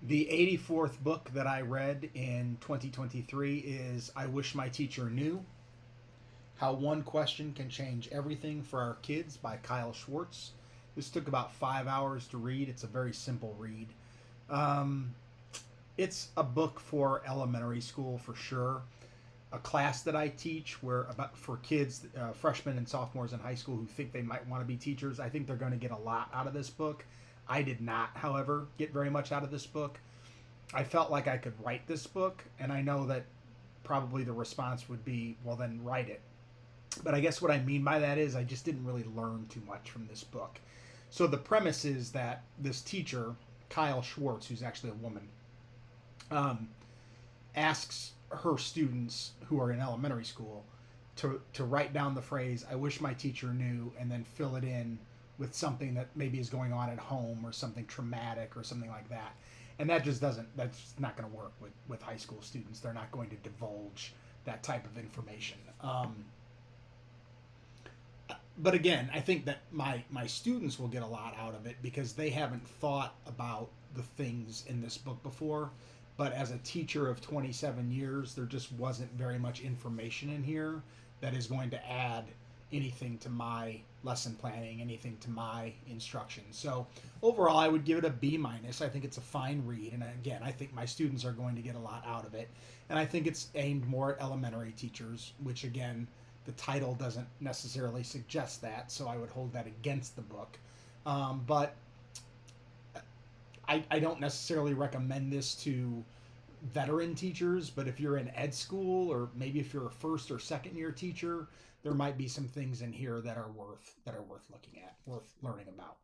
The 84th book that I read in 2023 is I Wish My Teacher Knew How One Question Can Change Everything for Our Kids by Kyle Schwartz. This took about 5 hours to read. It's a very simple read. Um, it's a book for elementary school for sure. A class that I teach where about for kids, freshmen and sophomores in high school who think they might want to be teachers, I think they're going to get a lot out of this book. I did not, however, get very much out of this book. I felt like I could write this book, and I know that probably the response would be, well, then write it. But I guess what I mean by that is I just didn't really learn too much from this book. So the premise is that this teacher, Kyle Schwartz, who's actually a woman, um, asks her students who are in elementary school to write down the phrase, I wish my teacher knew, and then fill it in with something that maybe is going on at home or something traumatic or something like that. And that just doesn't, that's not going to work with high school students. They're not going to divulge that type of information. But again, I think that my students will get a lot out of it because they haven't thought about the things in this book before. But as a teacher of 27 years, there just wasn't very much information in here that is going to add anything to my lesson planning, anything to my instruction. So overall, I would give it a B minus. I think it's a fine read, and again, I think my students are going to get a lot out of it. And I think it's aimed more at elementary teachers, which again, the title doesn't necessarily suggest that, so I would hold that against the book. But I don't necessarily recommend this to veteran teachers, but if you're in ed school or maybe if you're a first or second year teacher, there might be some things in here that are worth looking at, worth learning about.